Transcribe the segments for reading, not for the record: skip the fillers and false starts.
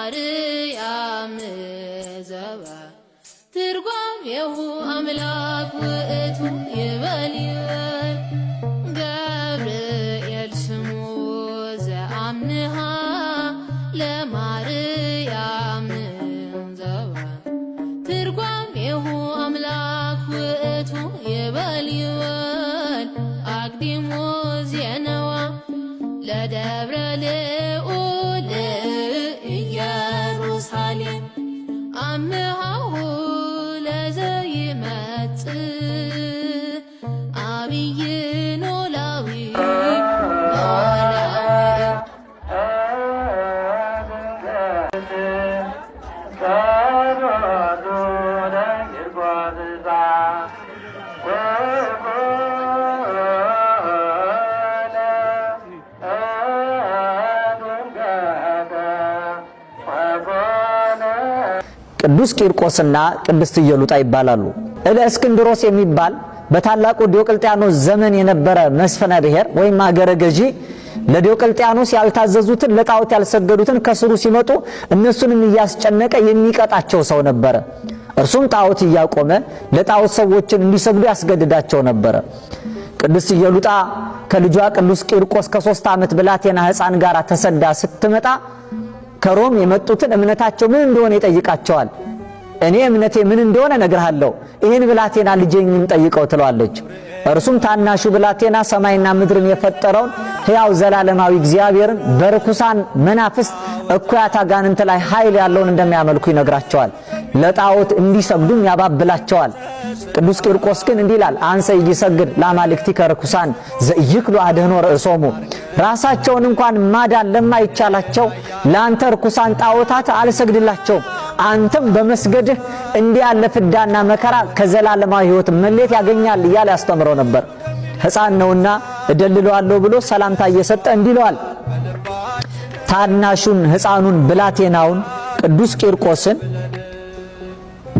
ለማርያም ዘባ ትርጓም የሁ አምላክ ውእቱ ይበል ይበል ገብርኤል ስሙ ዘአምንሃ ለማርያም ዘባ ትርጓም የሁ አምላክ ውእቱ ይበል ይበል አቅዲሞ ዜነዋ ለደብረ ልዑል ኢየሩሳሌም አምሃሁ ለዘይመጽእ አብይ ኖላዊ ቅዱስ ቂርቆስና ቅድስት ኢየሉጣ ይባላሉ። እለእስክንድሮስ የሚባል በታላቁ ዲዮቅልጥያኖስ ዘመን የነበረ መስፈነ ብሔር ወይም አገረ ገዢ ለዲዮቅልጥያኖስ ያልታዘዙትን ለጣዖት ያልሰገዱትን ከስሩ ሲመጡ እነሱንም እያስጨነቀ የሚቀጣቸው ሰው ነበረ። እርሱም ጣዖት እያቆመ ለጣዖት ሰዎችን እንዲሰግዱ ያስገድዳቸው ነበረ። ቅድስት ኢየሉጣ ከልጇ ቅዱስ ቂርቆስ ከ3 ዓመት ብላቴና ሕፃን ጋር ተሰዳ ስትመጣ ከሮም የመጡትን እምነታቸው ምን እንደሆነ ይጠይቃቸዋል። እኔ እምነቴ ምን እንደሆነ ነግርሃለሁ፣ ይህን ብላቴና ልጄን ጠይቀው ትለዋለች። እርሱም ታናሹ ብላቴና ሰማይና ምድርን የፈጠረውን ሕያው ዘላለማዊ እግዚአብሔርን በርኩሳን መናፍስት እኩያት አጋንንት ላይ ኃይል ያለውን እንደሚያመልኩ ይነግራቸዋል። ለጣዖት እንዲሰግዱም ያባብላቸዋል። ቅዱስ ቂርቆስ ግን እንዲህ ይላል፣ አንሰ ይሰግድ ለአማልክቲከ ርኩሳን ዘኢይክሉ አድኅኖ ርእሶሙ። ራሳቸውን እንኳን ማዳን ለማይቻላቸው ለአንተ ርኩሳን ጣዖታት አልሰግድላቸውም። አንተም በመስገድህ እንዲህ ያለ ፍዳና መከራ ከዘላለማዊ ሕይወት መለየት ያገኛል እያለ ያስተምረው ነበር። ሕፃን ነውና እደልለዋለሁ ብሎ ሰላምታ እየሰጠ እንዲህ ይለዋል። ታናሹን ሕፃኑን ብላቴናውን ቅዱስ ቂርቆስን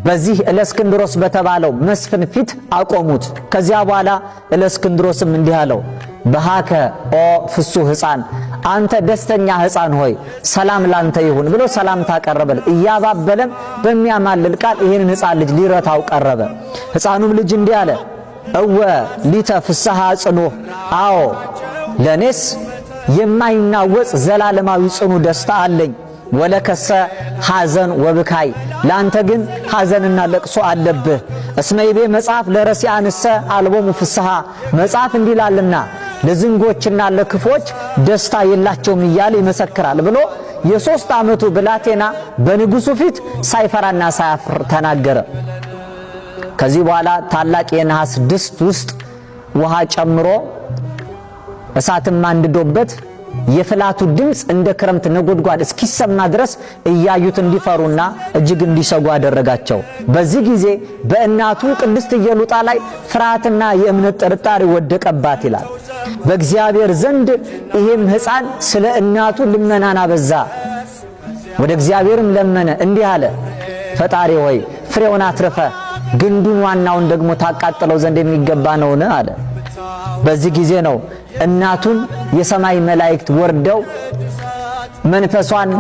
በዚህ እለእስክንድሮስ በተባለው መስፍን ፊት አቆሙት። ከዚያ በኋላ እለእስክንድሮስም እንዲህ አለው፣ በሃከ ኦ ፍሱህ ሕፃን፣ አንተ ደስተኛ ሕፃን ሆይ ሰላም ላንተ ይሁን ብሎ ሰላምታ ቀረበለት። እያባበለም በሚያማልል ቃል ይህንን ሕፃን ልጅ ሊረታው ቀረበ። ሕፃኑም ልጅ እንዲህ አለ፣ እወ ሊተ ፍስሐ ጽኑዕ፣ አዎ ለኔስ የማይናወጽ ዘላለማዊ ጽኑ ደስታ አለኝ። ወለከሰ ሐዘን ወብካይ፣ ላንተ ግን ሐዘንና ለቅሶ አለብህ። እስመ ይቤ መጽሐፍ ለረሲዓንሰ አልቦሙ ፍስሐ፣ መጽሐፍ እንዲላልና ለዝንጎችና ለክፎች ደስታ የላቸውም እያለ ይመሰክራል ብሎ የ3 ዓመቱ ብላቴና በንጉሱ ፊት ሳይፈራና ሳያፍር ተናገረ። ከዚህ በኋላ ታላቅ የነሐስ ድስት ውስጥ ውሃ ጨምሮ እሳትም አንድዶበት የፍላቱ ድምፅ እንደ ክረምት ነጎድጓድ እስኪሰማ ድረስ እያዩት እንዲፈሩና እጅግ እንዲሰጉ አደረጋቸው። በዚህ ጊዜ በእናቱ ቅድስት ኢየሉጣ ላይ ፍርሃትና የእምነት ጥርጣሬ ወደቀባት ይላል። በእግዚአብሔር ዘንድ ይህም ሕፃን ስለ እናቱ ልመናን አበዛ። ወደ እግዚአብሔርም ለመነ፣ እንዲህ አለ፣ ፈጣሪ ሆይ ፍሬውን አትርፈ ግንዱን ዋናውን ደግሞ ታቃጥለው ዘንድ የሚገባ ነውን አለ። በዚህ ጊዜ ነው እናቱን የሰማይ መላእክት ወርደው መንፈሷን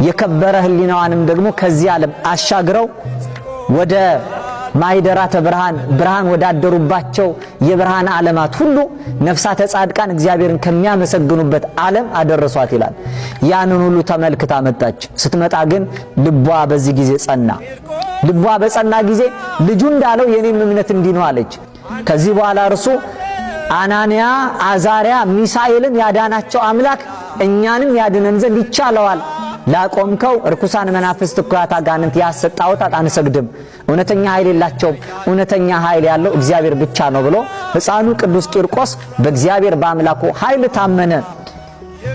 የከበረ ሕሊናዋንም ደግሞ ከዚህ ዓለም አሻግረው ወደ ማይደራተ ብርሃን ወዳደሩባቸው የብርሃን ዓለማት ሁሉ ነፍሳተ ጻድቃን እግዚአብሔርን ከሚያመሰግኑበት ዓለም አደረሷት ይላል። ያንን ሁሉ ተመልክታ መጣች። ስትመጣ ግን ልቧ በዚህ ጊዜ ጸና። ልቧ በጸና ጊዜ ልጁ እንዳለው የኔም እምነት እንዲህ ነው አለች። ከዚህ በኋላ እርሱ አናንያ፣ አዛርያ፣ ሚሳኤልን ያዳናቸው አምላክ እኛንም ያድነን ዘንድ ይቻለዋል። ላቆምከው ርኩሳን መናፍስት እኩያት አጋንንት ያሰጣውት አንሰግድም፣ እውነተኛ ኃይል የላቸውም፣ እውነተኛ ኃይል ያለው እግዚአብሔር ብቻ ነው ብሎ ሕፃኑ ቅዱስ ቂርቆስ በእግዚአብሔር በአምላኩ ኃይል ታመነ።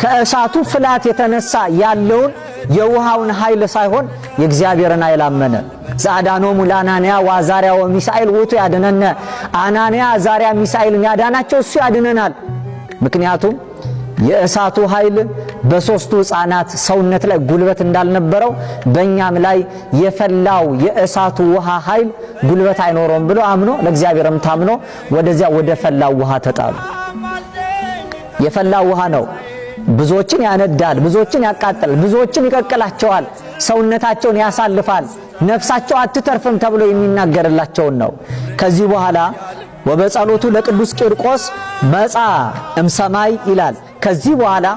ከእሳቱ ፍላት የተነሳ ያለውን የውሃውን ኃይል ሳይሆን የእግዚአብሔርን ኃይል አመነ። ዘአዳኖሙ ለአናንያ ወአዛርያ ወሚሳኤል ውእቱ ያድነነ። አናንያ፣ አዛርያ፣ ሚሳኤልን ያዳናቸው እሱ ያድነናል። ምክንያቱም የእሳቱ ኃይል በሶስቱ ሕፃናት ሰውነት ላይ ጉልበት እንዳልነበረው በእኛም ላይ የፈላው የእሳቱ ውሃ ኃይል ጉልበት አይኖረውም ብሎ አምኖ ለእግዚአብሔርም ታምኖ ወደዚያ ወደ ፈላው ውሃ ተጣሉ። የፈላው ውሃ ነው። ብዙዎችን ያነዳል፣ ብዙዎችን ያቃጥላል፣ ብዙዎችን ይቀቅላቸዋል፣ ሰውነታቸውን ያሳልፋል፣ ነፍሳቸው አትተርፍም ተብሎ የሚናገርላቸውን ነው። ከዚህ በኋላ ወበጸሎቱ ለቅዱስ ቂርቆስ መጻ እምሰማይ ይላል። ከዚህ በኋላ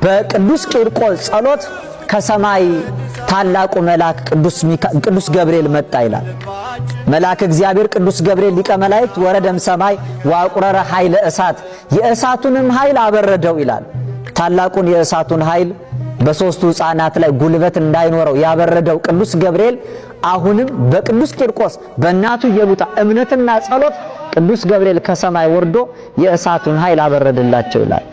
በቅዱስ ቂርቆስ ጸሎት ከሰማይ ታላቁ መልአክ ቅዱስ ገብርኤል መጣ ይላል። መልአክ እግዚአብሔር ቅዱስ ገብርኤል ሊቀ መላእክት ወረደም ሰማይ ወአቁረረ ኃይለ እሳት፣ የእሳቱንም ኃይል አበረደው ይላል። ታላቁን የእሳቱን ኃይል በሶስቱ ሕፃናት ላይ ጉልበት እንዳይኖረው ያበረደው ቅዱስ ገብርኤል አሁንም በቅዱስ ቂርቆስ በእናቱ ኢየሉጣ እምነትና ጸሎት ቅዱስ ገብርኤል ከሰማይ ወርዶ የእሳቱን ኃይል አበረደላቸው ይላል።